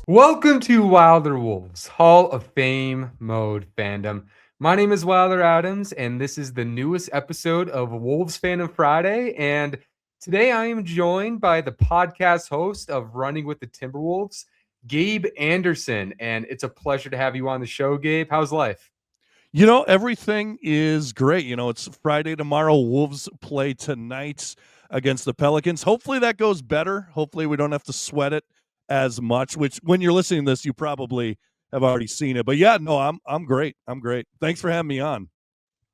Welcome to Wilder Wolves Hall of Fame Mode Fandom. My name is Wilder Adams, and this is the newest episode of Wolves Fandom Friday. And today I am joined by the podcast host of Running with the Timberwolves, Gabe Anderson. And it's a pleasure to have you on the show, Gabe. How's life? Everything is great. It's Friday tomorrow. Wolves play tonight against the Pelicans. Hopefully that goes better. Hopefully we don't have to sweat it as much, which when you're listening to this, you probably have already seen it. But yeah, no, I'm great. I'm great. Thanks for having me on.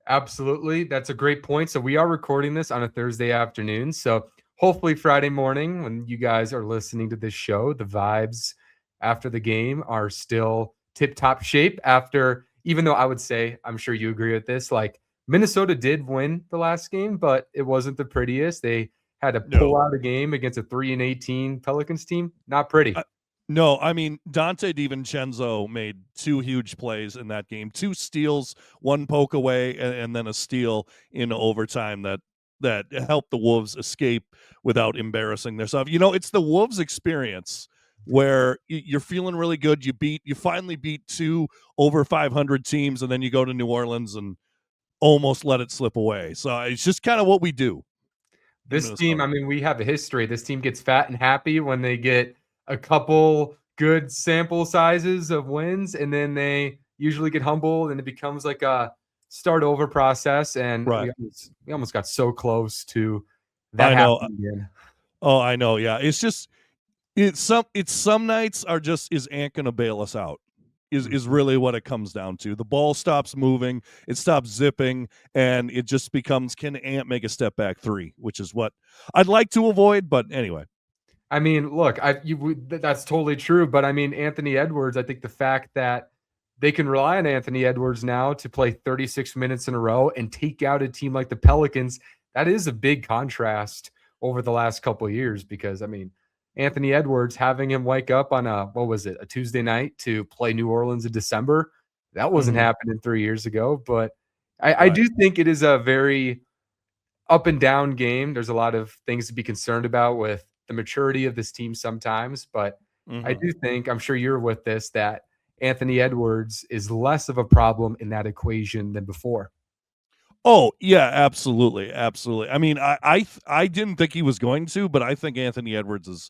Absolutely. That's a great point. So we are recording this on a Thursday afternoon. So hopefully Friday morning, when you guys are listening to this show, the vibes after the game are still tip top shape after, even though I would say, I'm sure you agree with this, like Minnesota did win the last game, but it wasn't the prettiest. They had to pull No. out a game against a 3-18 Pelicans team. Not pretty. No, I mean Dante DiVincenzo made two huge plays in that game, two steals, one poke away, and then a steal in overtime that helped the Wolves escape without embarrassing themselves. It's the Wolves experience where you're feeling really good. You finally beat two over 500 teams, and then you go to New Orleans and almost let it slip away. So it's just kind of what we do in This team, Minnesota. I mean, we have a history. This team gets fat and happy when they get a couple good sample sizes of wins, and then they usually get humbled, and it becomes like a start over process. And Right. we almost got so close to that I know. happening again. Oh, I know. Yeah, it's just some nights are just is Ant gonna bail us out is Mhm. really what it comes down to. The ball stops moving, it stops zipping, and it just becomes can Ant make a step back three, which is what I'd like to avoid. But anyway, I mean, look, that's totally true. But I mean, Anthony Edwards, I think the fact that they can rely on Anthony Edwards now to play 36 minutes in a row and take out a team like the Pelicans, that is a big contrast over the last couple of years. Because I mean, Anthony Edwards having him wake up on what was it, a Tuesday night to play New Orleans in December, that wasn't mm-hmm. happening 3 years ago. But I Right. do think it is a very up and down game. There's a lot of things to be concerned about with the maturity of this team sometimes, but I Mm-hmm. do think, I'm sure you're with this, that Anthony Edwards is less of a problem in that equation than before. Oh yeah, absolutely, absolutely. I mean, I didn't think he was going to, but I think Anthony Edwards is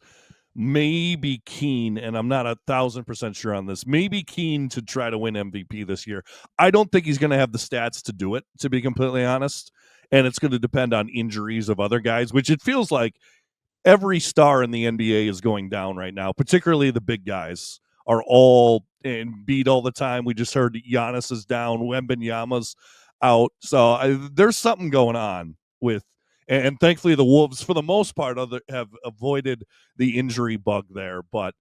maybe keen, and I'm not 1,000% sure on this. Maybe keen to try to win MVP this year. I don't think he's going to have the stats to do it, to be completely honest. And it's going to depend on injuries of other guys, which it feels like every star in the NBA is going down right now. Particularly the big guys are all and beat all the time. We just heard Giannis is down, Wembanyama's out. So there's something going on with, and thankfully the Wolves, for the most part, have avoided the injury bug there. But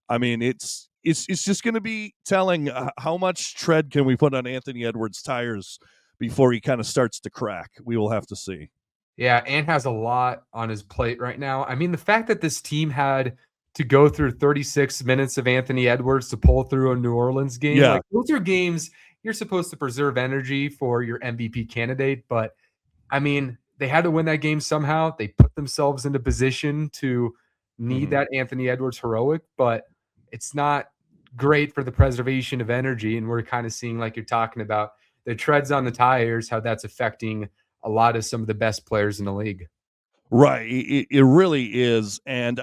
I mean, it's just going to be telling how much tread can we put on Anthony Edwards' tires before he kind of starts to crack. We will have to see. Yeah, Ant has a lot on his plate right now. I mean, the fact that this team had to go through 36 minutes of Anthony Edwards to pull through a New Orleans game, Yeah. like those are games you're supposed to preserve energy for your MVP candidate. But I mean, they had to win that game somehow. They put themselves into position to need Mm-hmm. that Anthony Edwards heroic, but it's not great for the preservation of energy. And we're kind of seeing, like you're talking about, the treads on the tires, how that's affecting a lot of some of the best players in the league. Right. It really is. And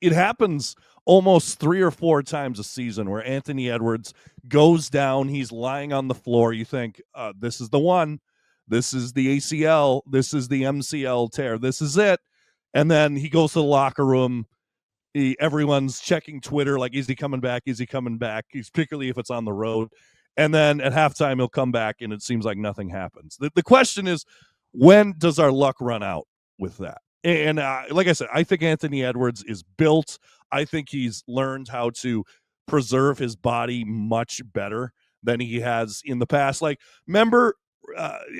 it happens almost 3 or 4 times a season where Anthony Edwards goes down. He's lying on the floor. You think, this is the one. This is the ACL. This is the MCL tear. This is it. And then he goes to the locker room. Everyone's checking Twitter, like, is he coming back? Is he coming back? He's particularly if it's on the road. And then at halftime, he'll come back, and it seems like nothing happens. The question is, when does our luck run out with that? And like I said, I think Anthony Edwards is built. I think he's learned how to preserve his body much better than he has in the past. Like, remember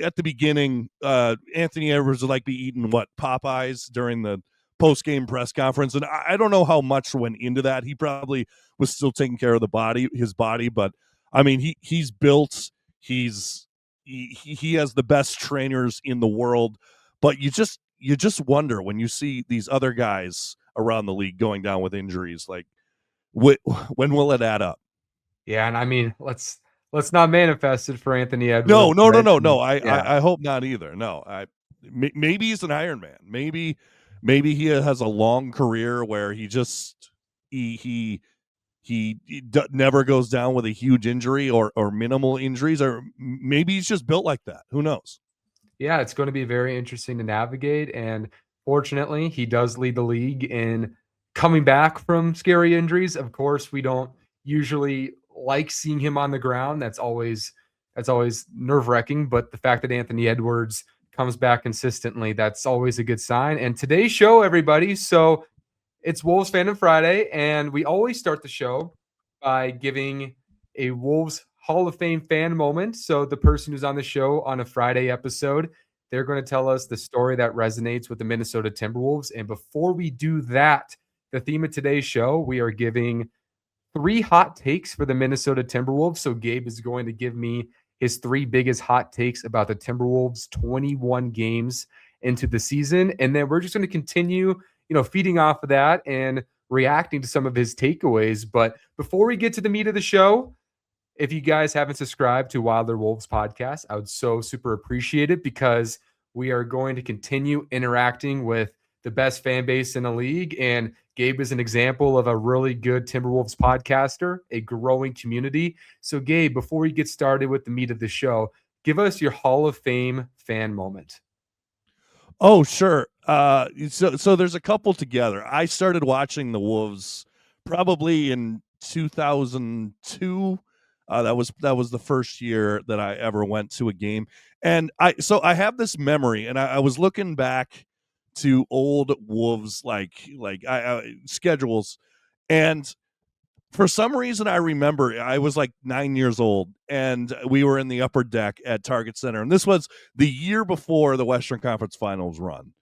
at the beginning, Anthony Edwards would like be eating what Popeyes during the post game press conference, and I don't know how much went into that. He probably was still taking care of his body, but I mean, he's built. He has the best trainers in the world, but you just wonder when you see these other guys around the league going down with injuries. Like, When will it add up? Yeah, and I mean, let's not manifest it for Anthony No, Edwards, no, no, right? no, no. Yeah. I hope not either. No, maybe he's an Iron Man. Maybe he has a long career where he just never goes down with a huge injury or minimal injuries, or maybe he's just built like that. Who knows? Yeah, it's going to be very interesting to navigate. And fortunately, he does lead the league in coming back from scary injuries. Of course, we don't usually like seeing him on the ground. That's always nerve-wracking. But the fact that Anthony Edwards comes back consistently, that's always a good sign. And today's show, everybody. So it's Wolves Fandom Friday, and we always start the show by giving a Wolves Hall of Fame fan moment. So the person who's on the show on a Friday episode, they're going to tell us the story that resonates with the Minnesota Timberwolves. And before we do that, the theme of today's show, we are giving 3 hot takes for the Minnesota Timberwolves. So Gabe is going to give me his 3 biggest hot takes about the Timberwolves 21 games into the season. And then we're just going to continue, feeding off of that and reacting to some of his takeaways. But before we get to the meat of the show, if you guys haven't subscribed to Wilder Wolves podcast, I would so super appreciate it, because we are going to continue interacting with the best fan base in the league. And Gabe is an example of a really good Timberwolves podcaster, a growing community. So, Gabe, before we get started with the meat of the show, give us your Hall of Fame fan moment. Oh, sure. So there's a couple together. I started watching the Wolves probably in 2002. That was the first year that I ever went to a game, and I have this memory, and I was looking back to old Wolves schedules, and for some reason I remember I was like 9 years old, and we were in the upper deck at Target Center, and this was the year before the Western Conference Finals run.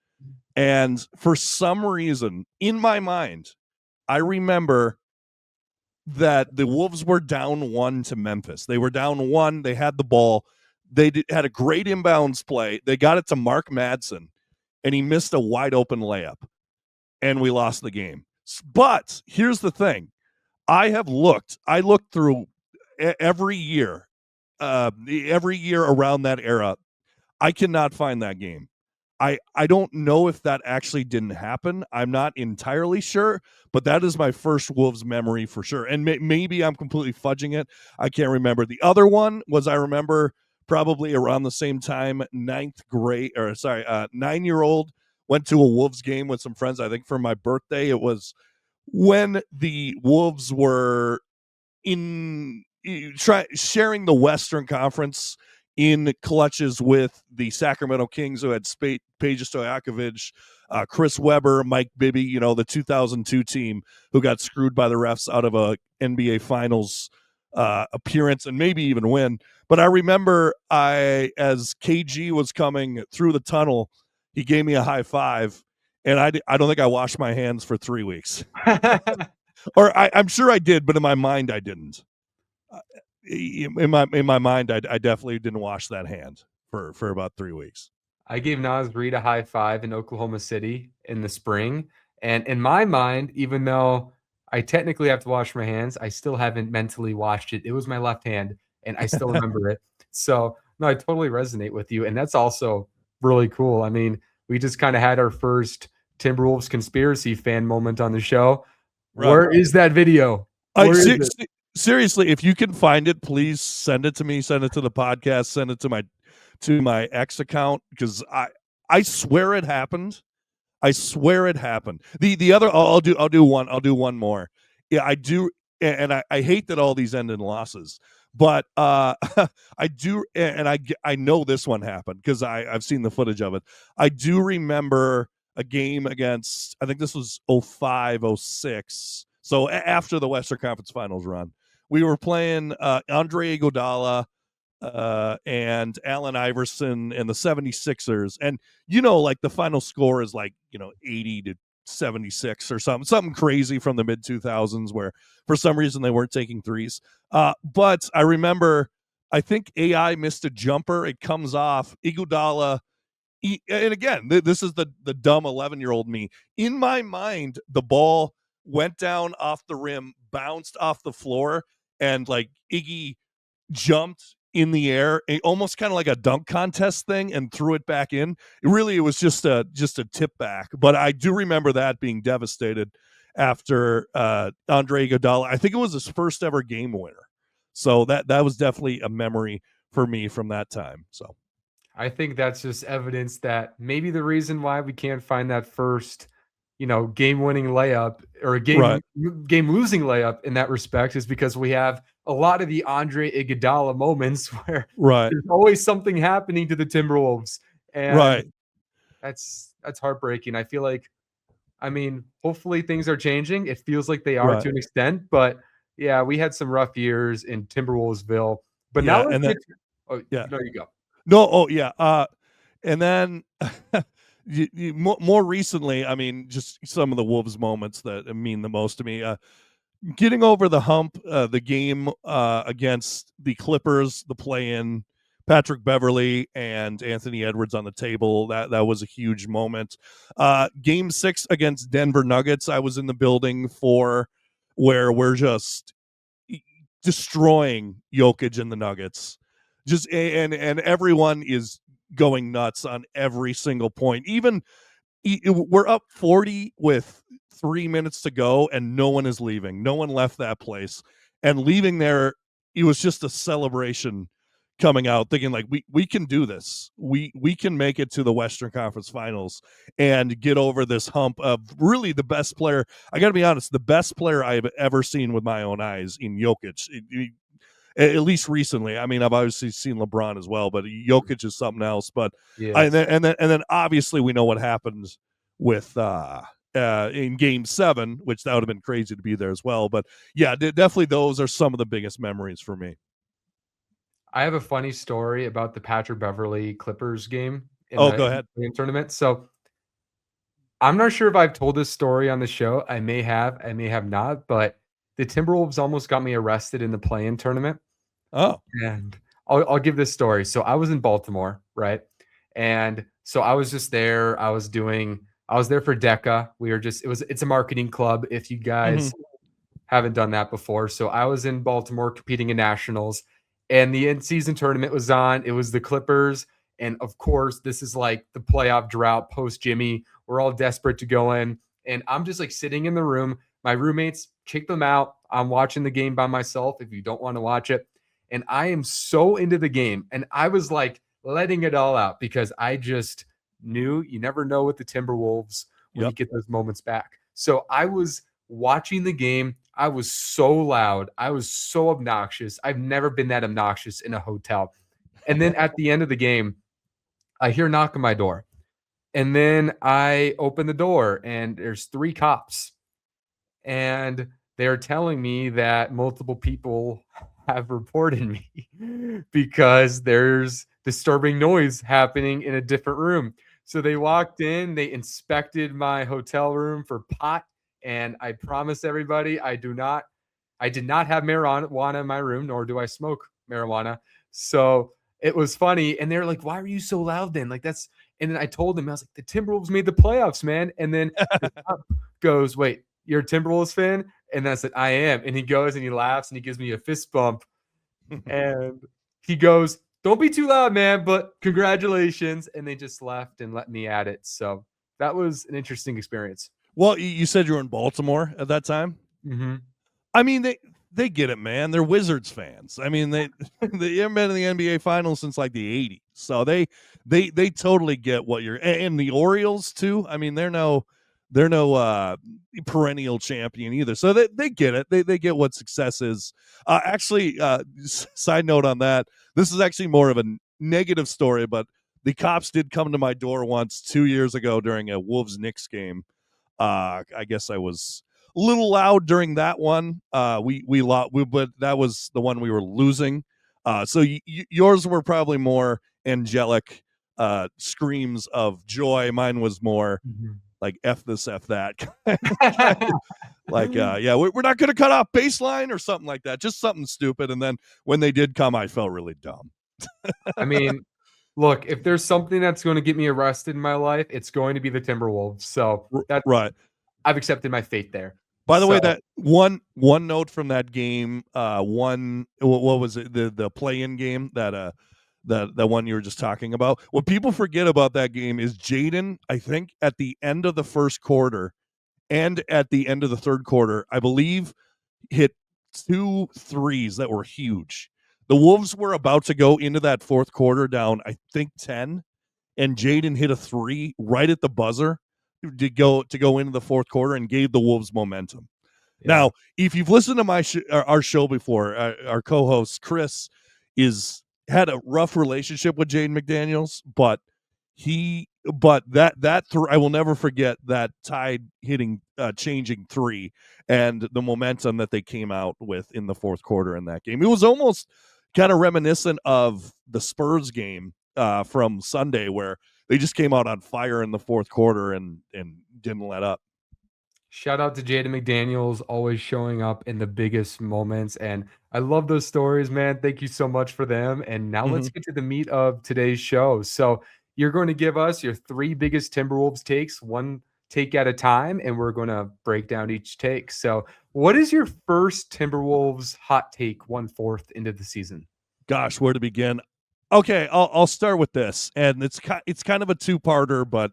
And for some reason, in my mind, I remember that the Wolves were down 1 to Memphis. They were down 1. They had the ball. They had a great inbounds play. They got it to Mark Madsen, and he missed a wide open layup, and we lost the game. But here's the thing. I looked through every year around that era. I cannot find that game. I don't know if that actually didn't happen. I'm not entirely sure, but that is my first Wolves memory for sure. And maybe I'm completely fudging it. I can't remember. The other one was, I remember probably around the same time, 9-year-old went to a Wolves game with some friends, I think for my birthday. It was when the Wolves were sharing the Western Conference in clutches with the Sacramento Kings, who had Peja Stojakovic, Chris Webber, Mike Bibby, the 2002 team who got screwed by the refs out of a NBA Finals appearance and maybe even win. But I remember as KG was coming through the tunnel, he gave me a high five, and I don't think I washed my hands for 3 weeks. Or I'm sure I did, but in my mind I didn't. In my mind, I definitely didn't wash that hand for about 3 weeks. I gave Nas Reed a high five in Oklahoma City in the spring. And in my mind, even though I technically have to wash my hands, I still haven't mentally washed it. It was my left hand, and I still remember it. So, no, I totally resonate with you. And that's also really cool. I mean, we just kind of had our first Timberwolves conspiracy fan moment on the show. Right. Where is that video? Where is it? Seriously, if you can find it, please send it to me. Send it to the podcast. Send it to my X account, because I swear it happened. I swear it happened. The other, I'll do one more. Yeah, I do, and I hate that all these end in losses, but I do, and I know this one happened because I've seen the footage of it. I do remember a game against, I think this was 05, 06. So after the Western Conference Finals run, we were playing Andre Iguodala and Allen Iverson and the 76ers. And, like the final score is 80 to 76 or something crazy from the mid 2000s, where for some reason they weren't taking threes. But I remember, I think AI missed a jumper. It comes off. Iguodala, and again, this is the dumb 11-year-old me. In my mind, the ball went down off the rim, bounced off the floor and like Iggy jumped in the air, almost kind of like a dunk contest thing, and threw it back in. It was just a tip back. But I do remember that being devastated after Andre Iguodala. I think it was his first ever game winner. So that was definitely a memory for me from that time. So I think that's just evidence that maybe the reason why we can't find that first, game-winning layup or a right, game-losing layup in that respect is because we have a lot of the Andre Iguodala moments where right, there's always something happening to the Timberwolves, and right, that's heartbreaking. I feel like, I mean, hopefully things are changing. It feels like they are right. to an extent, but yeah, we had some rough years in Timberwolvesville. But now Yeah, let's and get that to, oh, yeah. no, you go. No, oh yeah. And then more recently, I mean, just some of the Wolves moments that mean the most to me. Getting over the hump, the game against the Clippers, the play-in, Patrick Beverly and Anthony Edwards on the table. That was a huge moment. Game 6 against Denver Nuggets, I was in the building for, where we're just destroying Jokic and the Nuggets. Just and everyone is going nuts on every single point. Even we're up 40 with 3 minutes to go, and no one is leaving. No one left that place, and leaving there, it was just a celebration. Coming out thinking like we can do this. We can make it to the Western Conference Finals and get over this hump of really the best player. I got to be honest, the best player I've ever seen with my own eyes in Jokic. At least recently. I mean, I've obviously seen LeBron as well, but Jokic is something else. But Yes. and then obviously we know what happens with in Game 7, which that would have been crazy to be there as well. But yeah, definitely those are some of the biggest memories for me. I have a funny story about the Patrick Beverly Clippers game in Oh, the go ahead. play-in tournament. So I'm not sure if I've told this story on the show. I may have not, but the Timberwolves almost got me arrested in the play-in tournament. Oh. And I'll give this story. So I was in Baltimore, right? And so I was just there. I was there for DECA. It's a marketing club if you Mm-hmm. guys haven't done that before. So I was in Baltimore competing in nationals, and the in-season tournament was on. It was the Clippers, and of course, this is like the playoff drought post Jimmy. We're all desperate to go in, and I'm just like sitting in the room. My roommates kick them out. I'm watching the game by myself. If you don't want to watch it, and I am so into the game, and I was like letting it all out because I just knew you never know with the Timberwolves when you Yep. get those moments back. So I was watching the game. I was so loud. I was so obnoxious. I've never been that obnoxious in a hotel. And then at the end of the game, I hear a knock on my door. And then I open the door and there's 3 cops. And they're telling me that multiple people have reported me because there's disturbing noise happening in a different room. So they walked in, they inspected my hotel room for pot, and I promise everybody I did not have marijuana in my room, nor do I smoke marijuana. So it was funny. And they're like, why are you so loud then? Like and then I told them, I was like, the Timberwolves made the playoffs, man. And then the cop goes, wait, you're a Timberwolves fan? And I said, I am. And he goes and he laughs and he gives me a fist bump. And he goes, don't be too loud, man, but congratulations. And they just left and let me at it. So that was an interesting experience. Well, you said you were in Baltimore at that time. Mm-hmm. I mean, they get it, man. They're Wizards fans. I mean, they haven't been in the NBA Finals since like the '80s, so they totally get what you're. And the Orioles too. I mean, they're no perennial champion either, so they get it. They get what success is. Actually, side note on that, this is actually more of a negative story, but the cops did come to my door once 2 years ago during a Wolves Knicks game. I guess I was a little loud during that one. But that was the one we were losing. So yours were probably more angelic screams of joy. Mine was more like F this, F that. Like, yeah, we're not going to cut off baseline or something like that. Just something stupid. And then when they did come, I felt really dumb. I mean, look, if there's something that's going to get me arrested in my life, it's going to be the Timberwolves. So Right. I've accepted my fate there. By the way, So that one note from that game, what was it? The play-in game that one you were just talking about. What people forget about that game is Jaden, I think at the end of the first quarter and at the end of the third quarter, I believe hit 2 threes that were huge. The Wolves were about to go into that fourth quarter down, I think 10, and Jaden hit a 3 right at the buzzer to go into the fourth quarter and gave the Wolves momentum. yeah. Now, if you've listened to our show before, our co-host Chris is had a rough relationship with Jaden McDaniels, but I will never forget that tide hitting changing 3 and the momentum that they came out with in the fourth quarter in that game. It was almost kind of reminiscent of the Spurs game from Sunday, where they just came out on fire in the fourth quarter and didn't let up. Shout out to Jaden McDaniels, always showing up in the biggest moments. And I love those stories, man. Thank you so much for them. And now let's Mhm. get to the meat of today's show. So, you're going to give us your 3 biggest Timberwolves takes, one take at a time, and we're going to break down each take. So, what is your first Timberwolves hot take 1/4 into the season? Gosh, where to begin? Okay, I'll start with this, and it's kind of a two-parter, but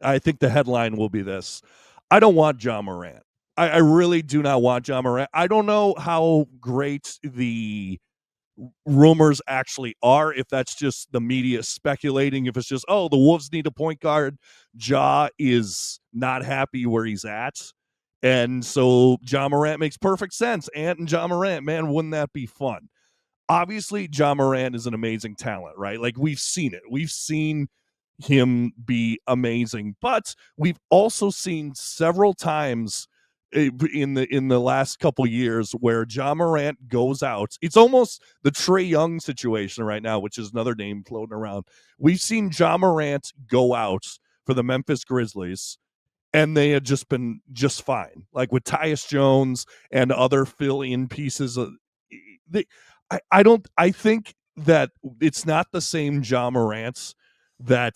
I think the headline will be this: I don't want Ja Morant. I really do not want Ja Morant. I don't know how great the rumors actually are, if that's just the media speculating, if it's just, oh, the Wolves need a point guard. Ja is not happy where he's at. And so Ja Morant makes perfect sense. Ant and Ja Morant, man, wouldn't that be fun? Obviously, Ja Morant is an amazing talent, right? Like, we've seen it. We've seen him be amazing, but we've also seen several times in the last couple years where Ja Morant goes out. It's almost the Trae Young situation right now, which is another name floating around. We've seen Ja Morant go out for the Memphis Grizzlies, and they had just been just fine. Like with Tyus Jones and other fill-in pieces of they, I don't I think that it's not the same Ja Morant that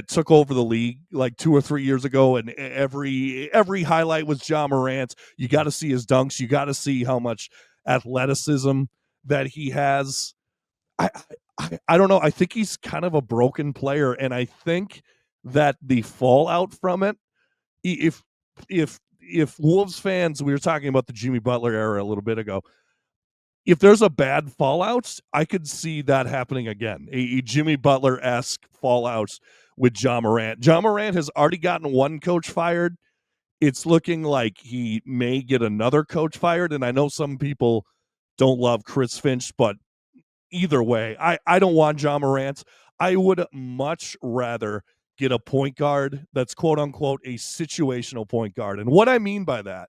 took over the league like 2 or 3 years ago, and every highlight was Ja Morant. You got to see his dunks, you got to see how much athleticism that he has. I, I don't know. I think he's kind of a broken player, and I think that the fallout from it, if if Wolves fans, we were talking about the Jimmy Butler era a little bit ago. If there's a bad fallout, I could see that happening again. A Jimmy Butler esque fallout with Ja Morant. Ja Morant has already gotten one coach fired. It's looking like he may get another coach fired, and I know some people don't love Chris Finch, but either way, I don't want Ja Morant. I would much rather get a point guard that's quote unquote a situational point guard. And what I mean by that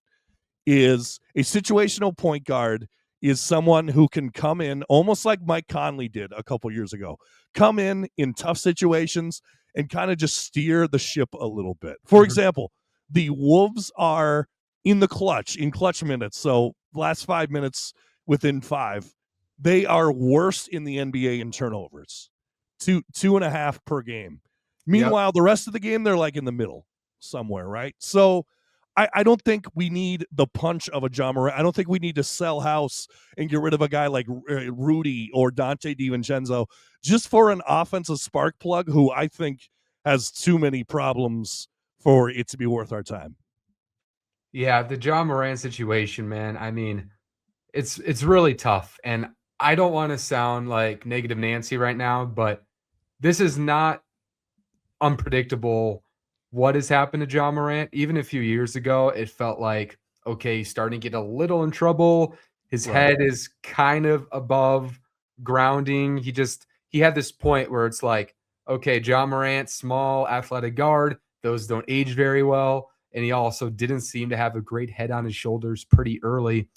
is a situational point guard is someone who can come in almost like Mike Conley did a couple years ago, come in tough situations and kind of just steer the ship a little bit. For Mhm. example, the Wolves are in clutch minutes. So last 5 minutes within 5, they are worst in the NBA in turnovers, 2.5 per game. Yep. Meanwhile, the rest of the game, they're like in the middle somewhere, right? So I don't think we need the punch of a Ja Morant. I don't think we need to sell house and get rid of a guy like Rudy or Dante DiVincenzo just for an offensive spark plug who I think has too many problems for it to be worth our time. Yeah, the John Moran situation, man. I mean, it's really tough, and I don't wanna sound like negative Nancy right now, but this is not unpredictable what has happened to John Morant. Even a few years ago, it felt like, okay, he's starting to get a little in trouble. His Right. head is kind of above grounding. He had this point where it's like, okay, John Morant, small athletic guard, those don't age very well. And he also didn't seem to have a great head on his shoulders pretty early.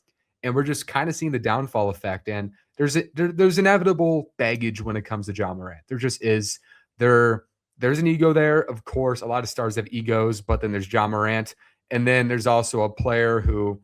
And we're just kind of seeing the downfall effect. And there's inevitable baggage when it comes to John Morant. There just is. There there's an ego there. Of course, a lot of stars have egos, but then there's Ja Morant. And then there's also a player who,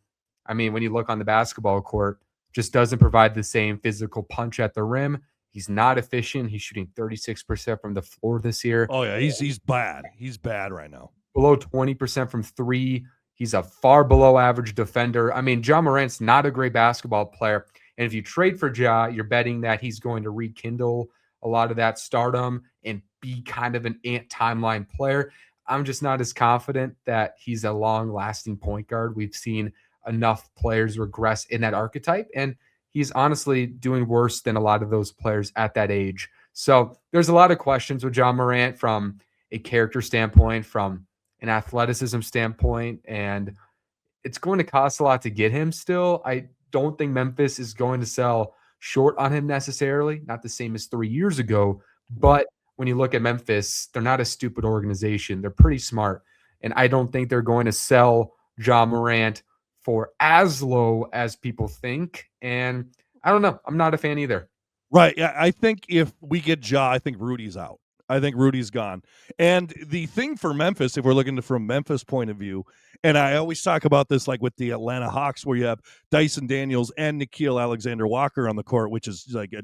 I mean, when you look on the basketball court, just doesn't provide the same physical punch at the rim. He's not efficient. He's shooting 36% from the floor this year, Oh yeah, he's bad. He's bad right now. below 20% from three. He's a far below average defender. I mean, Ja Morant's not a great basketball player. And if you trade for Ja, you're betting that he's going to rekindle a lot of that stardom and be kind of an ant timeline player. I'm just not as confident that he's a long lasting point guard. We've seen enough players regress in that archetype. And he's honestly doing worse than a lot of those players at that age. So there's a lot of questions with Ja Morant from a character standpoint, from an athleticism standpoint, and it's going to cost a lot to get him still. I don't think Memphis is going to sell short on him necessarily, not the same as 3 years ago, but when you look at Memphis, they're not a stupid organization. They're pretty smart, and I don't think they're going to sell Ja Morant for as low as people think, and I don't know. I'm not a fan either. Right. Yeah, I think if we get Ja, I think Rudy's out. I think Rudy's gone. And the thing for Memphis, if we're looking from Memphis' point of view, and I always talk about this like with the Atlanta Hawks, where you have Dyson Daniels and Nikhil Alexander Walker on the court, which is like a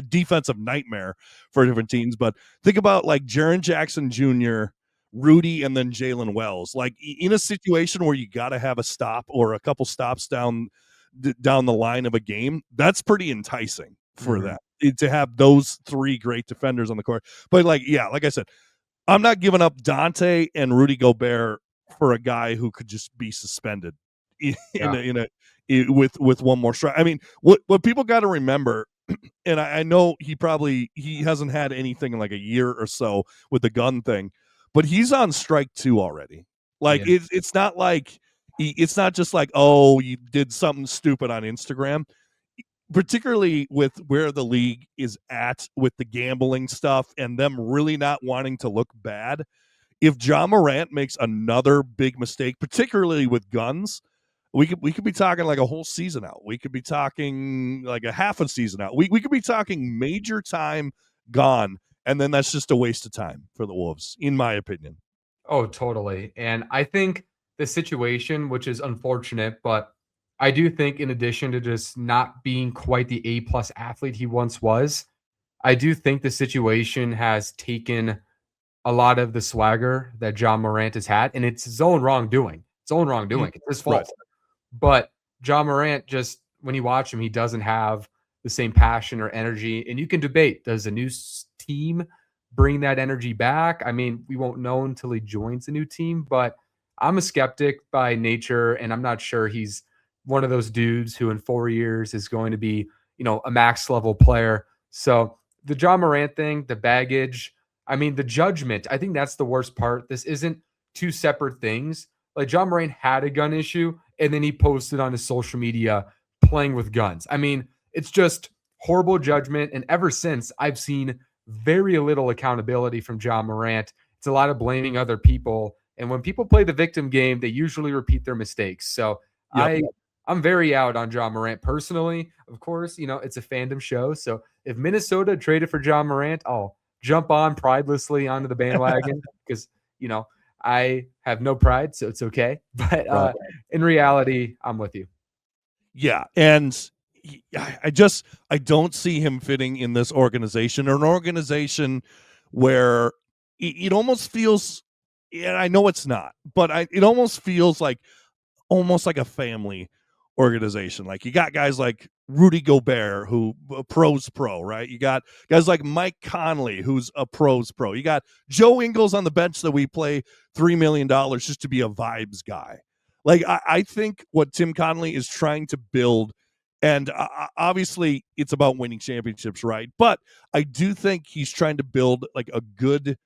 defensive nightmare for different teams. But think about like Jaren Jackson Jr., Rudy, and then Jalen Wells. Like in a situation where you got to have a stop or a couple stops down the line of a game, that's pretty enticing for that to have those three great defenders on the court. But like I said, I'm not giving up Dante and Rudy Gobert for a guy who could just be suspended with one more strike. I mean, what people got to remember, and I know he hasn't had anything in like a year or so with the gun thing, but he's on strike 2 already. Like it's not like it's not just like, oh, you did something stupid on Instagram. Particularly with where the league is at with the gambling stuff and them really not wanting to look bad. If Ja Morant makes another big mistake, particularly with guns, we could be talking like a whole season out. We could be talking like a half a season out. We could be talking major time gone, and then that's just a waste of time for the Wolves, in my opinion. Oh, totally. And I think the situation, which is unfortunate, but I do think in addition to just not being quite the A+ athlete he once was, I do think the situation has taken a lot of the swagger that Ja Morant has had, and it's his own wrongdoing. It's own wrongdoing. It's his fault. Right. But Ja Morant, just when you watch him, he doesn't have the same passion or energy. And you can debate, does a new team bring that energy back? I mean, we won't know until he joins a new team, but I'm a skeptic by nature, and I'm not sure he's one of those dudes who in 4 years is going to be, a max level player. So the Ja Morant thing, the baggage, I mean, the judgment, I think that's the worst part. This isn't two separate things. Like Ja Morant had a gun issue, and then he posted on his social media playing with guns. I mean, it's just horrible judgment. And ever since, I've seen very little accountability from Ja Morant. It's a lot of blaming other people. And when people play the victim game, they usually repeat their mistakes. So Yep. I'm very out on Ja Morant personally. Of course, it's a fandom show. So if Minnesota traded for Ja Morant, I'll jump on pridelessly onto the bandwagon because, I have no pride, so it's okay. But in reality, I'm with you. Yeah, and I don't see him fitting in this organization, or an organization where it almost feels, and I know it's not, but it almost feels like almost like a family organization. Like you got guys like Rudy Gobert, who a pro's pro, right? You got guys like Mike Conley, who's a pro's pro. You got Joe Ingles on the bench that we play $3 million just to be a vibes guy. Like I think what Tim Connolly is trying to build, and obviously it's about winning championships, right? But I do think he's trying to build like a good,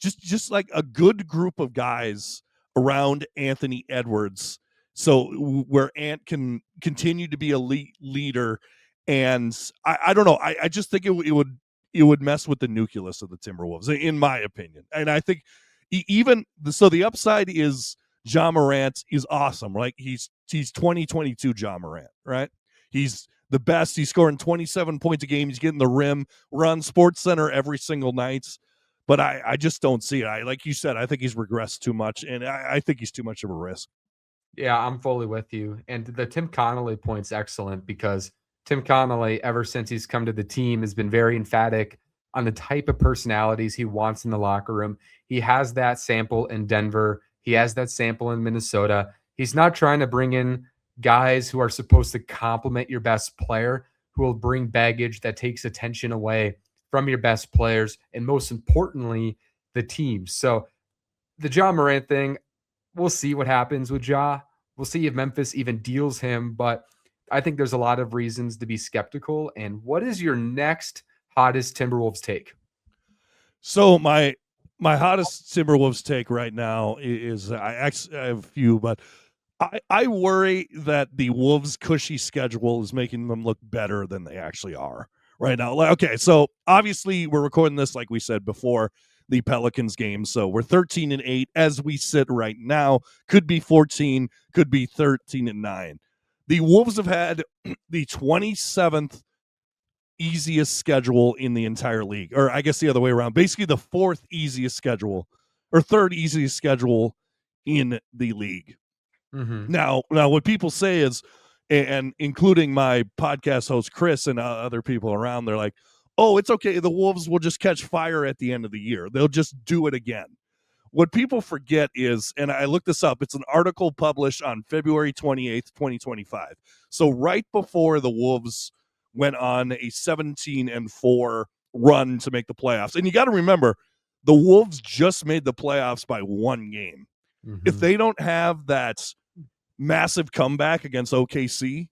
just like a good group of guys around Anthony Edwards, so where Ant can continue to be a leader. And I don't know, I just think it would mess with the nucleus of the Timberwolves, in my opinion. And I think even the upside is Ja Morant is awesome, right? He's 2022 Ja Morant, right? He's the best. He's scoring 27 points a game. He's getting the rim. We're on Sports Center every single night. But I just don't see it. Like you said, I think he's regressed too much, and I think he's too much of a risk. Yeah, I'm fully with you. And the Tim Connolly point's excellent because Tim Connolly, ever since he's come to the team, has been very emphatic on the type of personalities he wants in the locker room. He has that sample in Denver. He has that sample in Minnesota. He's not trying to bring in guys who are supposed to complement your best player, who will bring baggage that takes attention away from your best players, and most importantly, the team. So the Ja Morant thing, we'll see what happens with Ja. We'll see if Memphis even deals him, but I think there's a lot of reasons to be skeptical. And what is your next hottest Timberwolves take? So my hottest Timberwolves take right now is I have a few, but I worry that the Wolves' cushy schedule is making them look better than they actually are right now. Okay, so obviously we're recording this, like we said before, the Pelicans game. So we're 13-8 as we sit right now. Could be 14, could be 13-9. The Wolves have had the 27th easiest schedule in the entire league, or I guess the other way around. Basically, the fourth easiest schedule or third easiest schedule in the league. Mm-hmm. Now, what people say is, and including my podcast host Chris and other people around, they're like, "Oh, it's okay. The Wolves will just catch fire at the end of the year. They'll just do it again." What people forget is, and I looked this up, it's an article published on February 28th, 2025. So right before the Wolves went on a 17-4 run to make the playoffs. And you got to remember, the Wolves just made the playoffs by one game. If Mm-hmm. they don't have that massive comeback against OKC,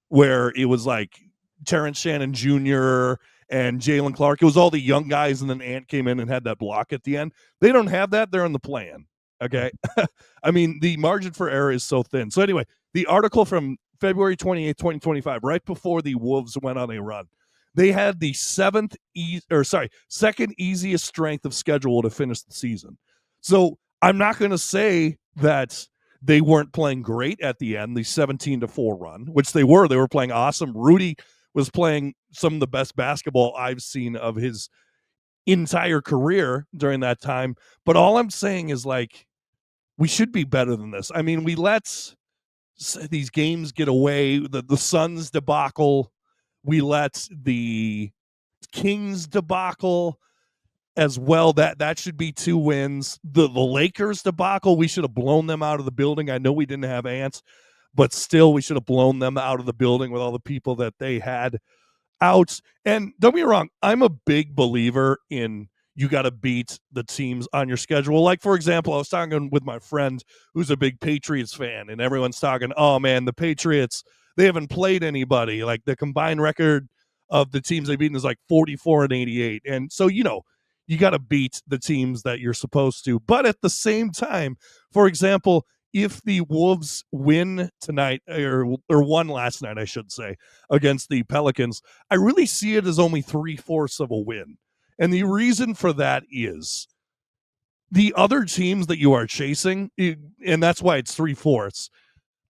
where it was like Terrence Shannon Jr. and Jalen Clark. It was all the young guys, and then Ant came in and had that block at the end. They don't have that. They're in the plan. Okay. I mean, the margin for error is so thin. So, anyway, the article from February 28th, 2025, right before the Wolves went on a run, they had the second easiest strength of schedule to finish the season. So, I'm not going to say that they weren't playing great at the end, the 17-4 run, which they were. They were playing awesome. Rudy was playing some of the best basketball I've seen of his entire career during that time. But all I'm saying is, like, we should be better than this. I mean, we let these games get away. The Suns debacle. We let the Kings debacle as well. That should be 2 wins. The Lakers debacle, we should have blown them out of the building. I know we didn't have Ants, but still we should have blown them out of the building with all the people that they had out. And don't be wrong, I'm a big believer in you got to beat the teams on your schedule. Like, for example, I was talking with my friend who's a big Patriots fan, and everyone's talking, oh man, the Patriots, they haven't played anybody. Like, the combined record of the teams they've beaten is like 44-88. And so, you got to beat the teams that you're supposed to. But at the same time, for example, if the Wolves win tonight, or won last night, I should say, against the Pelicans, I really see it as only 3/4 of a win. And the reason for that is the other teams that you are chasing, and that's why it's 3/4,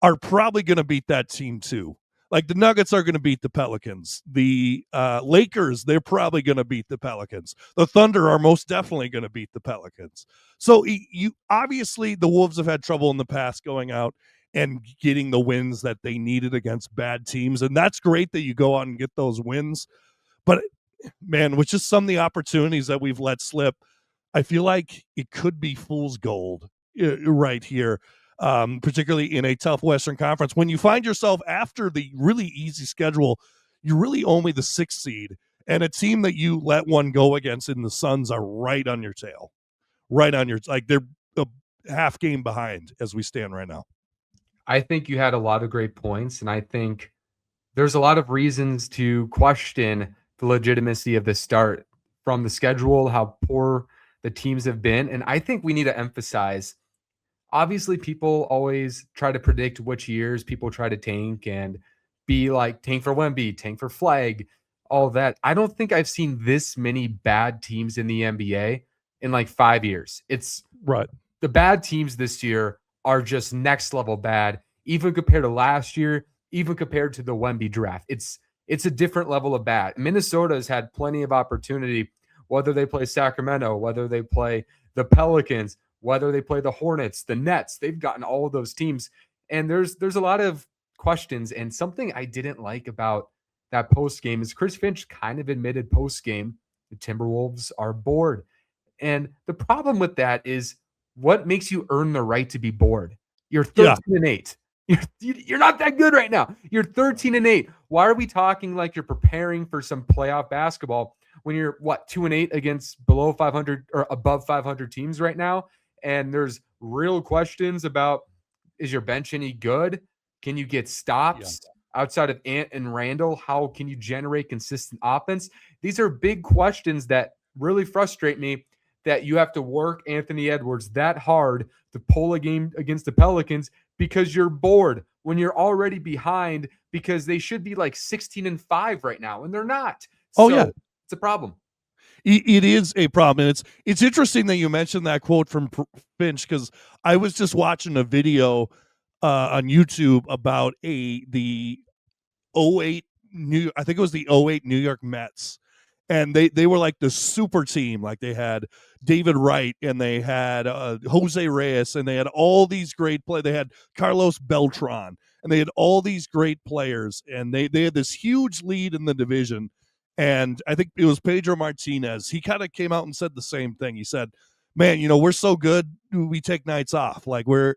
are probably going to beat that team too. Like, the Nuggets are going to beat the Pelicans. The Lakers, they're probably going to beat the Pelicans. The Thunder are most definitely going to beat the Pelicans. So you obviously, the Wolves have had trouble in the past going out and getting the wins that they needed against bad teams. And that's great that you go out and get those wins. But man, with just some of the opportunities that we've let slip, I feel like it could be fool's gold right here, particularly in a tough Western Conference. When you find yourself after the really easy schedule, you're really only the 6th seed, and a team that you let one go against in the Suns are right on your tail, right on your, like, they're a half game behind as we stand right now. I think you had a lot of great points, and I think there's a lot of reasons to question the legitimacy of the start from the schedule, how poor the teams have been. And I think we need to emphasize, obviously, people always try to predict which years people try to tank and be like tank for Wemby, tank for Flag, all that. I don't think I've seen this many bad teams in the NBA in like 5 years. It's Right. the bad teams this year are just next level bad, even compared to last year, even compared to the Wemby draft. It's a different level of bad. Minnesota has had plenty of opportunity, whether they play Sacramento, whether they play the Pelicans, whether they play the Hornets, the Nets. They've gotten all of those teams, and there's a lot of questions. And something I didn't like about that post game is Chris Finch kind of admitted post game the Timberwolves are bored, and the problem with that is what makes you earn the right to be bored? You're Yeah. 13-8. You're not that good right now. You're 13-8. Why are we talking like you're preparing for some playoff basketball when you're 2-8 against below 500 or above 500 teams right now? And there's real questions about, is your bench any good? Can you get stops outside of Ant and Randall? How can you generate consistent offense? These are big questions that really frustrate me, that you have to work Anthony Edwards that hard to pull a game against the Pelicans because you're bored when you're already behind, because they should be like 16-5 right now and they're not. Oh yeah. So it's a problem. It is a problem, and it's interesting that you mentioned that quote from Finch, because I was just watching a video on YouTube about the '08 I think it was the '08 New York Mets, and they were like the super team. Like they had David Wright, and they had Jose Reyes, and they had all these great players. They had Carlos Beltran, and they had all these great players, and they had this huge lead in the division. And I think it was Pedro Martinez. He kind of came out and said the same thing. He said, "Man, we're so good, we take nights off. Like we're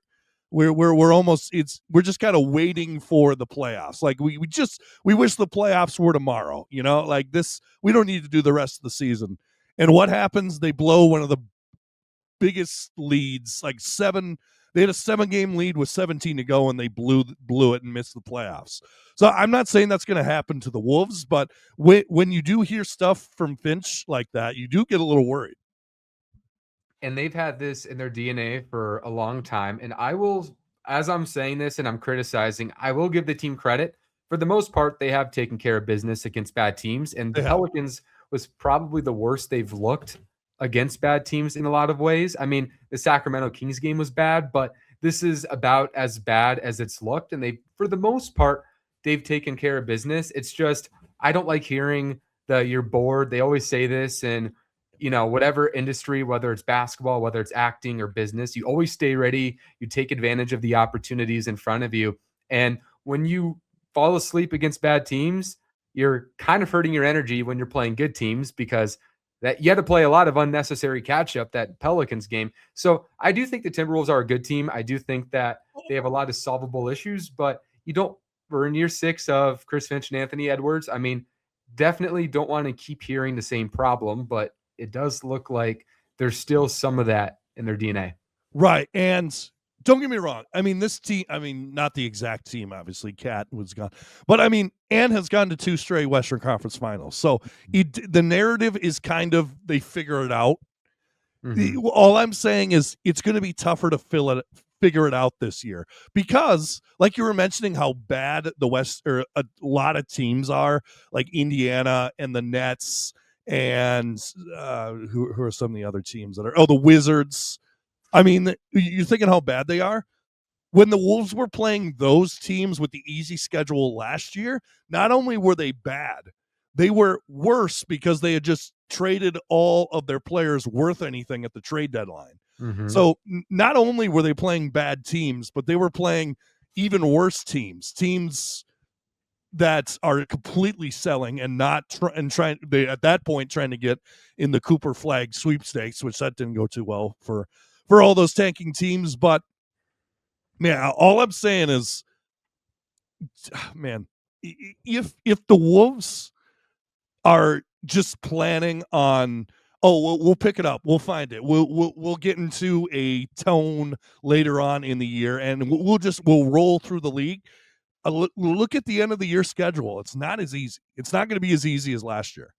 almost we're just kind of waiting for the playoffs. Like we wish the playoffs were tomorrow, like this, we don't need to do the rest of the season." And what happens? They blow one of the biggest leads, like they had a 7-game lead with 17 to go, and they blew it and missed the playoffs. So I'm not saying that's going to happen to the Wolves, but when you do hear stuff from Finch like that, you do get a little worried. And they've had this in their DNA for a long time. And I will, as I'm saying this and I'm criticizing, I will give the team credit. For the most part, they have taken care of business against bad teams. And the Pelicans was probably the worst they've looked against bad teams in a lot of ways. I mean, the Sacramento Kings game was bad, but this is about as bad as it's looked. And for the most part, they've taken care of business. It's just, I don't like hearing you're bored. They always say this, and whatever industry, whether it's basketball, whether it's acting or business, you always stay ready. You take advantage of the opportunities in front of you. And when you fall asleep against bad teams, you're kind of hurting your energy when you're playing good teams, because that you had to play a lot of unnecessary catch up that Pelicans game. So I do think the Timberwolves are a good team. I do think that they have a lot of solvable issues, but we're in year 6 of Chris Finch and Anthony Edwards. I mean, definitely don't want to keep hearing the same problem, but it does look like there's still some of that in their DNA. Right. And don't get me wrong. I mean, this team, not the exact team, obviously. Cat was gone. But Ann has gone to 2 straight Western Conference finals. So the narrative is kind of, they figure it out. Mm-hmm. All I'm saying is it's going to be tougher to figure it out this year, because like you were mentioning how bad the West, or a lot of teams are, like Indiana and the Nets, and who are some of the other teams that are, the Wizards. I mean, you're thinking how bad they are. When the Wolves were playing those teams with the easy schedule last year, not only were they bad, they were worse because they had just traded all of their players worth anything at the trade deadline. Mm-hmm. So not only were they playing bad teams, but they were playing even worse teams that are completely selling and not trying at that point trying to get in the Cooper Flag sweepstakes, which that didn't go too well for all those tanking teams. But man, all I'm saying is, man, if the Wolves are just planning on, we'll pick it up, we'll find it, we'll get into a tone later on in the year, and we'll roll through the league. Look at the end of the year schedule. It's not as easy. It's not going to be as easy as last year.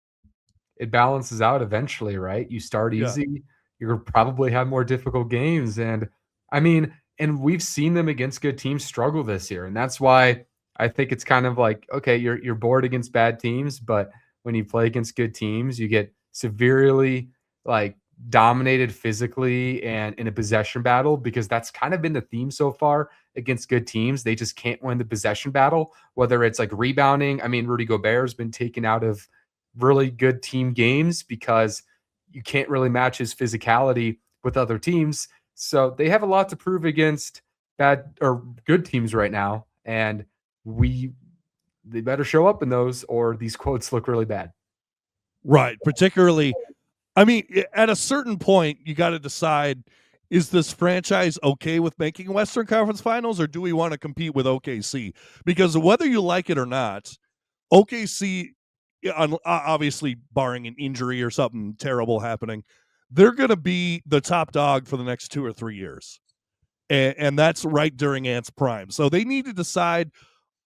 It balances out eventually, right? You start easy, you'll probably have more difficult games. And I mean, and we've seen them against good teams struggle this year. And that's why I think it's kind of like, okay, you're bored against bad teams, but when you play against good teams, you get severely dominated physically and in a possession battle, because that's kind of been the theme so far against good teams. They just can't win the possession battle, whether it's like rebounding. I mean, Rudy Gobert has been taken out of really good team games because you can't really match his physicality with other teams. So they have a lot to prove against bad or good teams right now. And they better show up in those, or these quotes look really bad. Right. Particularly, I mean, at a certain point, you got to decide, Is this franchise okay with making Western Conference Finals, or do we want to compete with OKC? Because whether you like it or not, OKC, obviously barring an injury or something terrible happening, they're going to be the top dog for the next 2 or 3 years. And that's right during Ant's prime. So they need to decide,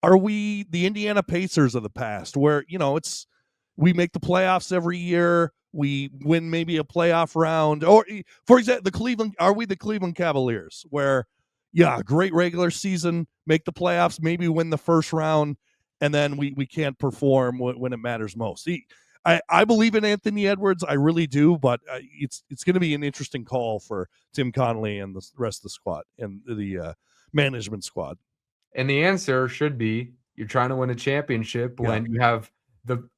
are we the Indiana Pacers of the past, where, it's we make the playoffs every year, we win maybe a playoff round, or for example, are we the Cleveland Cavaliers, where great regular season, make the playoffs, maybe win the first round, and then we can't perform when it matters most. I believe in Anthony Edwards, I really do, but it's going to be an interesting call for Tim Connolly and the rest of the squad and the management squad. And the answer should be you're trying to win a championship when you have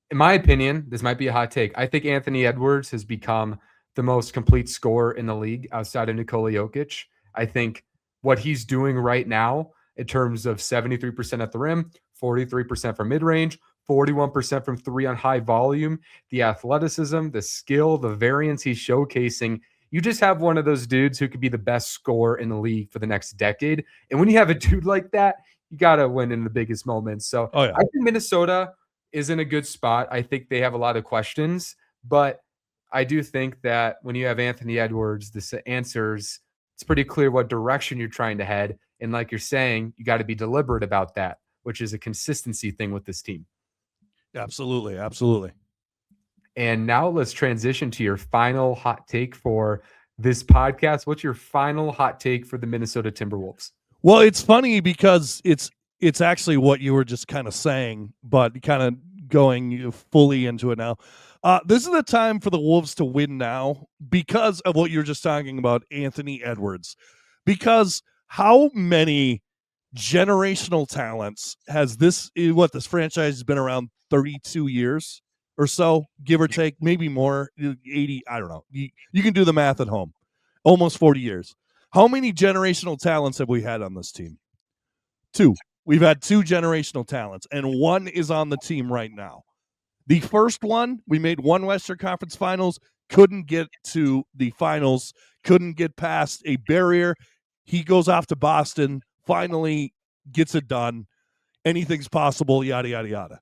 in my opinion, this might be a hot take. I think Anthony Edwards has become the most complete scorer in the league outside of Nikola Jokic. I think what he's doing right now in terms of 73% at the rim, 43% from mid-range, 41% from three on high volume, the athleticism, the skill, the variance he's showcasing. You just have one of those dudes who could be the best scorer in the league for the next decade. And when you have a dude like that, you got to win in the biggest moments. So I think Minnesota is in a good spot. I think they have a lot of questions, but I do think that when you have Anthony Edwards, the answers, it's pretty clear what direction you're trying to head. And like you're saying, you got to be deliberate about that, which is a consistency thing with this team. Absolutely. Absolutely. And now let's transition to your final hot take for this podcast. What's your final hot take for the Minnesota Timberwolves? Well, it's funny because it's actually what you were just kind of saying, but kind of going fully into it now. This is the time for the Wolves to win now because of what you're just talking about, Anthony Edwards. Because how many generational talents has this franchise has been around 32 years or so, give or take, maybe more, 80, I don't know. You can do the math at home. Almost 40 years. How many generational talents have we had on this team? 2. We've had 2 generational talents, and one is on the team right now. The first one, we made one Western Conference Finals, couldn't get to the finals, couldn't get past a barrier. He goes off to Boston, finally gets it done. Anything's possible, yada, yada, yada.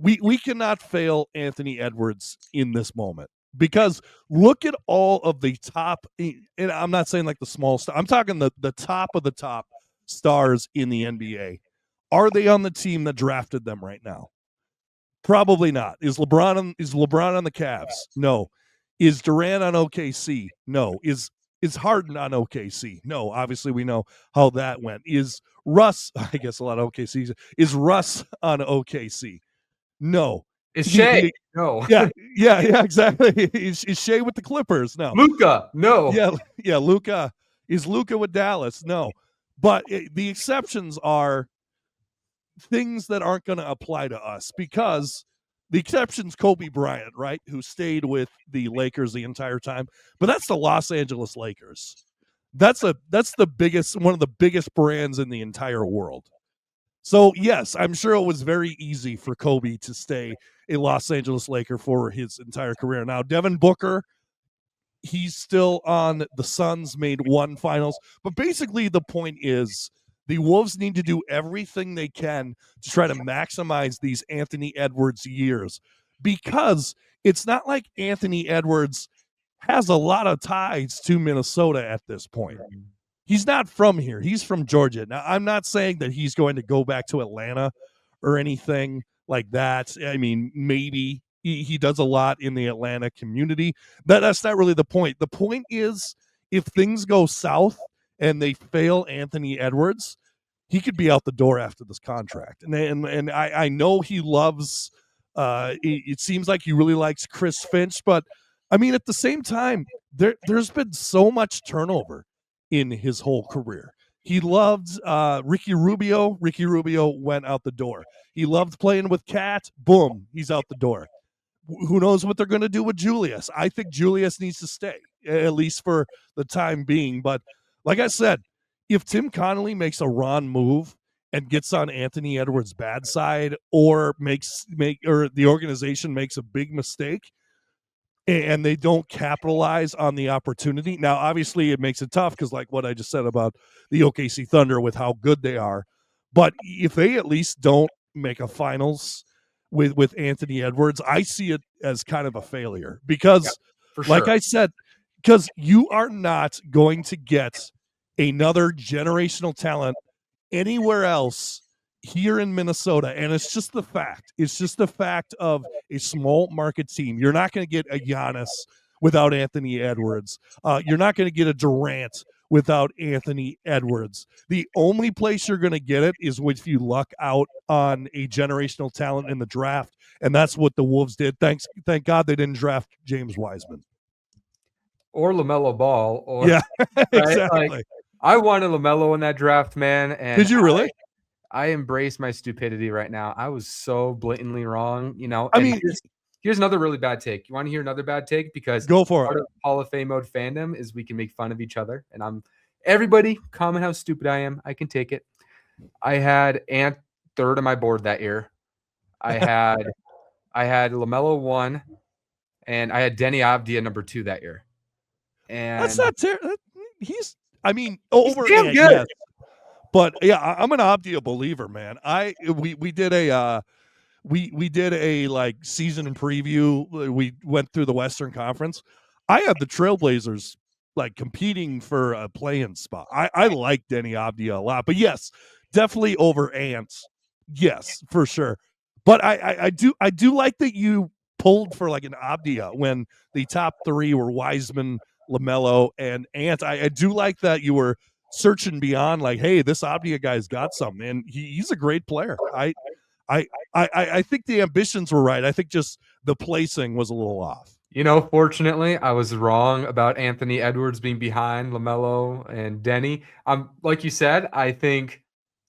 We cannot fail Anthony Edwards in this moment. Because look at all of the top, and I'm not saying like the small star, I'm talking the top of the top stars in the NBA. Are they on the team that drafted them right now? Probably not. Is LeBron on the Cavs? No. Is Durant on OKC? No. Is Harden on OKC? No. Obviously, we know how that went. Is Russ? I guess a lot of OKC. Is Russ on OKC? No. Is Shea? No. Yeah, exactly. Is Shea with the Clippers? No. Luka? No. Yeah, Luka. Is Luka with Dallas? No. But the exceptions are things that aren't going to apply to us, because the exception's Kobe Bryant, right, who stayed with the Lakers the entire time. But that's the Los Angeles Lakers. That's the biggest, one of the biggest brands in the entire world. So, yes, I'm sure it was very easy for Kobe to stay a Los Angeles Laker for his entire career. Now, Devin Booker, he's still on the Suns, made one finals. But basically the point is the Wolves need to do everything they can to try to maximize these Anthony Edwards years, because it's not like Anthony Edwards has a lot of ties to Minnesota at this point. He's not from here. He's from Georgia. Now, I'm not saying that he's going to go back to Atlanta or anything like that. I mean, maybe he does a lot in the Atlanta community. That's not really the point. The point is, if things go south and they fail Anthony Edwards, he could be out the door after this contract. And I know he loves, it seems like he really likes Chris Finch, but I mean, at the same time, there's been so much turnover in his whole career. He loved Ricky Rubio. Ricky Rubio went out the door. He loved playing with Cat. Boom, he's out the door. Who knows what they're going to do with Julius? I think Julius needs to stay, at least for the time being. But like I said, if Tim Connolly makes a Ron move and gets on Anthony Edwards' bad side, or the organization makes a big mistake, and they don't capitalize on the opportunity. Now, obviously, it makes it tough because, like what I just said about the OKC Thunder with how good they are, but if they at least don't make a finals with Anthony Edwards, I see it as kind of a failure because, for like sure. I said, because you are not going to get another generational talent anywhere else here in Minnesota. And it's just the fact. It's just the fact of a small market team. You're not going to get a Giannis without Anthony Edwards. You're not going to get a Durant without Anthony Edwards. The only place you're going to get it is if you luck out on a generational talent in the draft. And that's what the Wolves did. Thank God they didn't draft James Wiseman. Or LaMelo Ball. Or, yeah, right? Like, exactly. I wanted LaMelo in that draft, man. And Did you really? I embrace my stupidity right now. I was so blatantly wrong, you know. I And mean, here's another really bad take. You want to hear another bad take? Because go for part it. of Hall of Fame mode fandom is we can make fun of each other. And everybody comment how stupid I am. I can take it. I had Ant third on my board that year. I had LaMelo 1, and I had Denny Avdia number 2 that year. And that's not terrible. He's he's over damn Ant, good. yes. But yeah, I'm an Avdia believer, man. We did a we did a like season preview. We went through the Western Conference. I had the Trailblazers like competing for a play-in spot. I like Denny Avdia a lot, but yes, definitely over Ants. Yes, for sure. But I do like that you pulled for like an Avdia when the top 3 were Wiseman, LaMelo, and Ant. I do like that you were searching beyond like, hey, this Avdia guy's got something, and he's a great player. I think the ambitions were right. I think just the placing was a little off. You know, fortunately, I was wrong about Anthony Edwards being behind LaMelo and Denny. Like you said, I think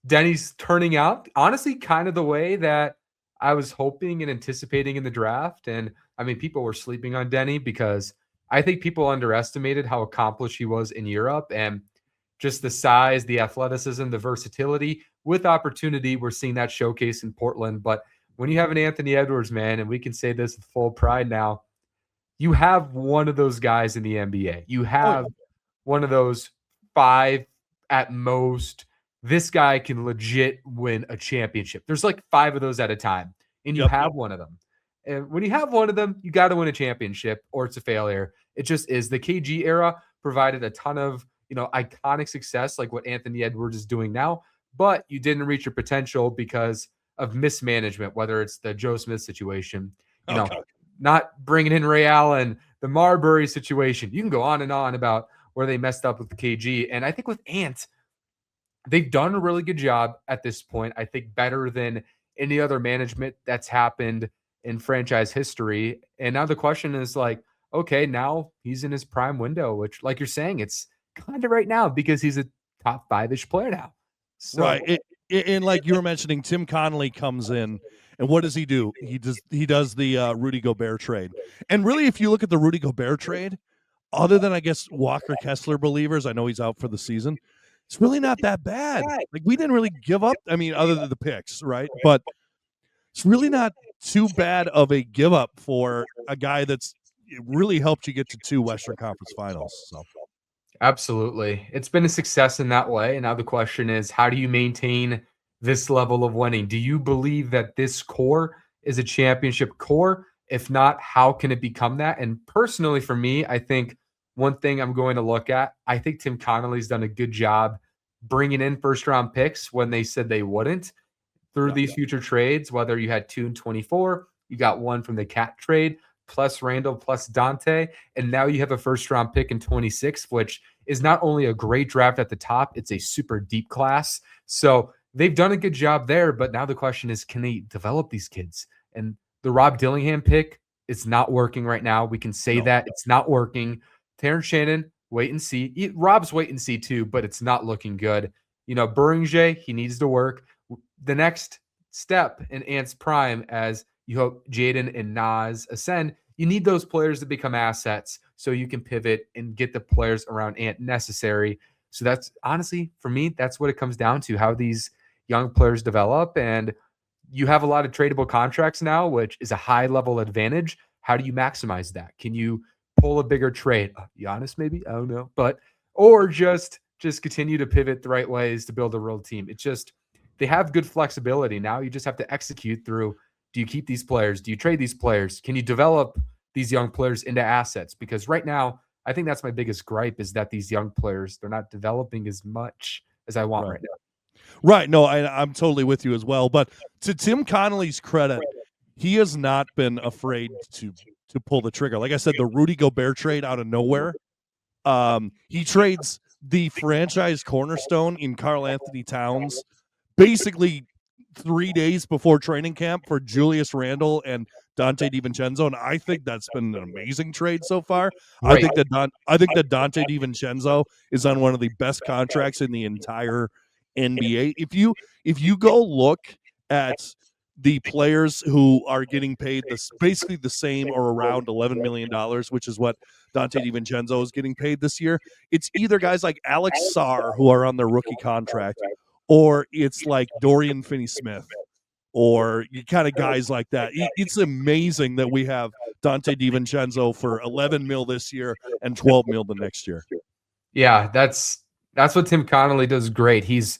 Denny's turning out honestly kind of the way that I was hoping and anticipating in the draft. And I mean, people were sleeping on Denny because I think people underestimated how accomplished he was in Europe and just the size, the athleticism, the versatility with opportunity. We're seeing that showcase in Portland. But when you have an Anthony Edwards, man, and we can say this with full pride now, you have one of those guys in the NBA. You have one of those 5 at most. This guy can legit win a championship. There's like 5 of those at a time, and you have one of them. And when you have one of them, you got to win a championship or it's a failure. It just is. The KG era provided a ton of, iconic success like what Anthony Edwards is doing now, but you didn't reach your potential because of mismanagement, whether it's the Joe Smith situation, not bringing in Ray Allen, the Marbury situation. You can go on and on about where they messed up with the KG. And I think with Ant, they've done a really good job at this point. I think better than any other management that's happened in franchise history. And now the question is like, okay, now he's in his prime window, which, like you're saying, it's kind of right now because he's a top 5-ish player now. So, right. And like you were mentioning, Tim Connolly comes in, and what does he do? He does the Rudy Gobert trade. And really, if you look at the Rudy Gobert trade, other than I guess Walker Kessler believers, I know he's out for the season. It's really not that bad. Like we didn't really give up. I mean, other than the picks, right? But it's really not too bad of a give up for a guy that's really helped you get to 2 Western Conference Finals. So. Absolutely. It's been a success in that way. And now the question is, how do you maintain this level of winning? Do you believe that this core is a championship core? If not, how can it become that? And personally, for me, I think one thing I'm going to look at, I think Tim Connolly's done a good job bringing in first round picks when they said they wouldn't through these future trades, whether you had 2 and 24, you got 1 from the Cat trade, plus Randall, plus Dante. And now you have a first round pick in 26, which is not only a great draft at the top, it's a super deep class. So they've done a good job there. But now the question is, can they develop these kids? And the Rob Dillingham pick is not working right now. We can say that it's not working. Terrence Shannon, wait and see. Rob's wait and see too, but it's not looking good. Beringer, he needs to work. The next step in Ant's prime, as you hope Jaden and Nas ascend, you need those players to become assets so you can pivot and get the players around Ant necessary. So that's honestly, for me, that's what it comes down to, how these young players develop. And you have a lot of tradable contracts now, which is a high level advantage. how do you maximize that? Can you pull a bigger trade? Giannis, maybe? I don't know. Or just continue to pivot the right ways to build a real team. It's just, they have good flexibility. Now you just have to execute through, do you keep these players? Do you trade these players? Can you develop these young players into assets? Because right now, I think that's my biggest gripe, is that these young players, they're not developing as much as I want right now. Right. No, I'm totally with you as well. But to Tim Connolly's credit, he has not been afraid to pull the trigger. Like I said, the Rudy Gobert trade out of nowhere. He trades the franchise cornerstone in Karl Anthony Towns basically 3 days before training camp for Julius Randle and Dante DiVincenzo, and I think that's been an amazing trade so far. Right. I think that Dante DiVincenzo is on one of the best contracts in the entire NBA. If you go look at the players who are getting paid basically the same or around $11 million, which is what Dante DiVincenzo is getting paid this year, it's either guys like Alex Sarr who are on their rookie contract, or it's like Dorian Finney-Smith, or you kind of guys like that. It's amazing that we have Dante DiVincenzo for 11 mil this year and 12 mil the next year. Yeah, that's what Tim Connolly does great. He's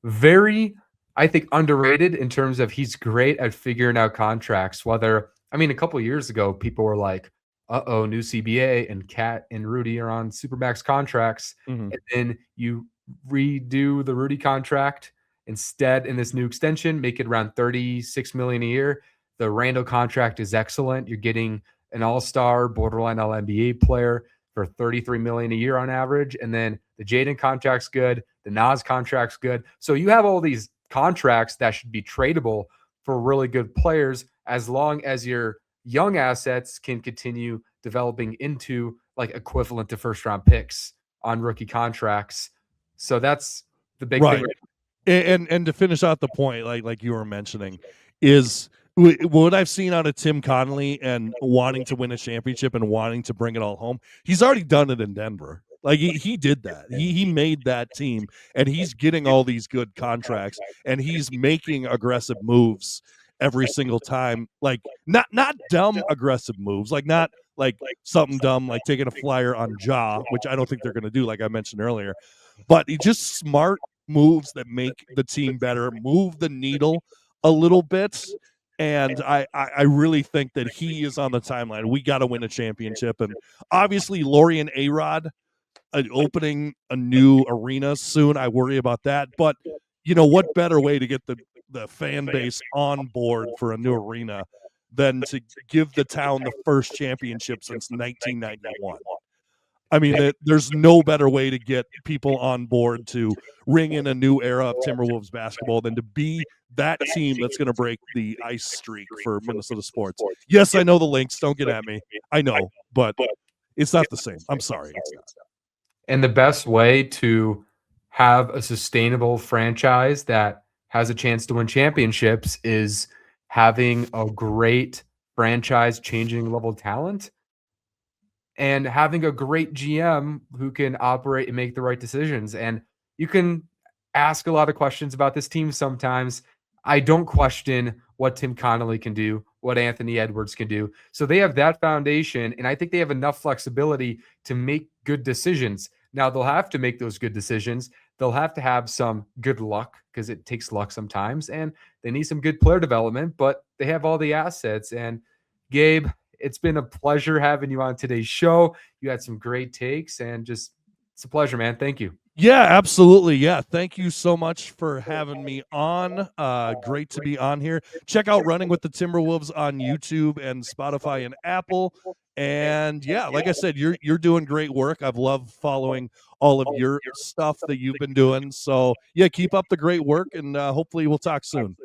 very, I think, underrated in terms of, he's great at figuring out contracts. Whether, I mean, a couple of years ago, people were like, new CBA, and Cat and Rudy are on supermax contracts. Mm-hmm. And then you redo the Rudy contract instead in this new extension, make it around $36 million a year. The Randall contract is excellent. You're getting an all-star, borderline All-NBA player for $33 million a year on average. And then the Jaden contract's good. The Nas contract's good. So you have all these contracts that should be tradable for really good players, as long as your young assets can continue developing into like equivalent to first round picks on rookie contracts. So that's the big thing. And to finish out the point, like you were mentioning, is what I've seen out of Tim Connolly and wanting to win a championship and wanting to bring it all home. He's already done it in Denver. Like he did that. He made that team, and he's getting all these good contracts, and he's making aggressive moves every single time. Like not dumb aggressive moves, like not like something dumb like taking a flyer on Ja, which I don't think they're going to do, like I mentioned earlier. But he just smart moves that make the team better, move the needle a little bit. And I really think that he is on the timeline. We got to win a championship. And obviously, Laurie and A-Rod opening a new arena soon. I worry about that. But, you know, what better way to get the fan base on board for a new arena than to give the town the first championship since 1991? I mean, there's no better way to get people on board to ring in a new era of Timberwolves basketball than to be that team that's going to break the ice streak for Minnesota sports. Yes, I know the Lynx. Don't get at me. I know, but it's not the same. I'm sorry. It's not. And the best way to have a sustainable franchise that has a chance to win championships is having a great franchise changing level talent, and having a great GM who can operate and make the right decisions. And you can ask a lot of questions about this team sometimes. I don't question what Tim Connolly can do, what Anthony Edwards can do. So they have that foundation, and I think they have enough flexibility to make good decisions. Now, they'll have to make those good decisions. They'll have to have some good luck, because it takes luck sometimes, and they need some good player development, but they have all the assets. And Gabe, it's been a pleasure having you on today's show. You had some great takes, and just, it's a pleasure, man. Thank you. Yeah, absolutely. Yeah. Thank you so much for having me on. Great to be on here. Check out Running with the Timberwolves on YouTube and Spotify and Apple. And yeah, like I said, you're doing great work. I've loved following all of your stuff that you've been doing. So yeah, keep up the great work, and hopefully we'll talk soon.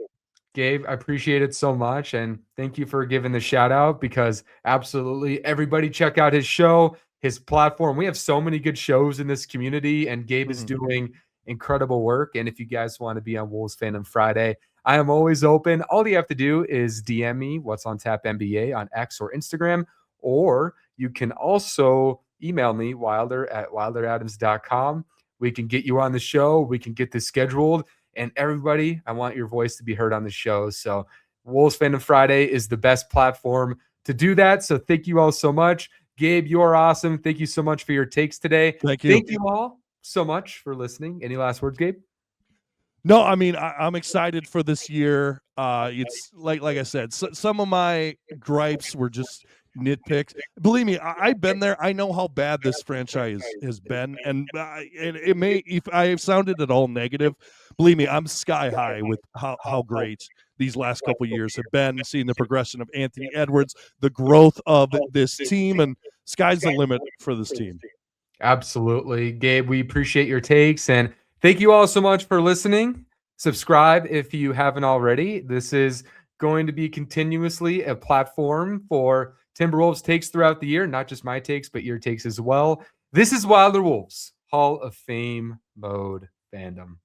Gabe, I appreciate it so much. And thank you for giving the shout out, because absolutely everybody check out his show, his platform. We have so many good shows in this community, and Gabe is doing incredible work. And if you guys want to be on Wolves Fandom Friday, I am always open. All you have to do is DM me what's on tap NBA on X or Instagram, or you can also email me wilder@wilderadams.com. We can get you on the show. We can get this scheduled. And everybody, I want your voice to be heard on the show. So Wolves Fandom Friday is the best platform to do that. So thank you all so much. Gabe, you're awesome. Thank you so much for your takes today. Thank you. Thank you all so much for listening. Any last words, Gabe? No, I mean I'm excited for this year. It's like I said, some of my gripes were just nitpicks. Believe me, I've been there. I know how bad this franchise has been, and it may, if I have sounded at all negative, believe me, I'm sky high with how great these last couple of years have been. Seeing the progression of Anthony Edwards, the growth of this team, and sky's the limit for this team. Absolutely, Gabe. We appreciate your takes, and thank you all so much for listening. Subscribe if you haven't already. This is going to be continuously a platform for Timberwolves takes throughout the year, not just my takes, but your takes as well. This is Wilder Wolves Hall of Fame Mode Fandom.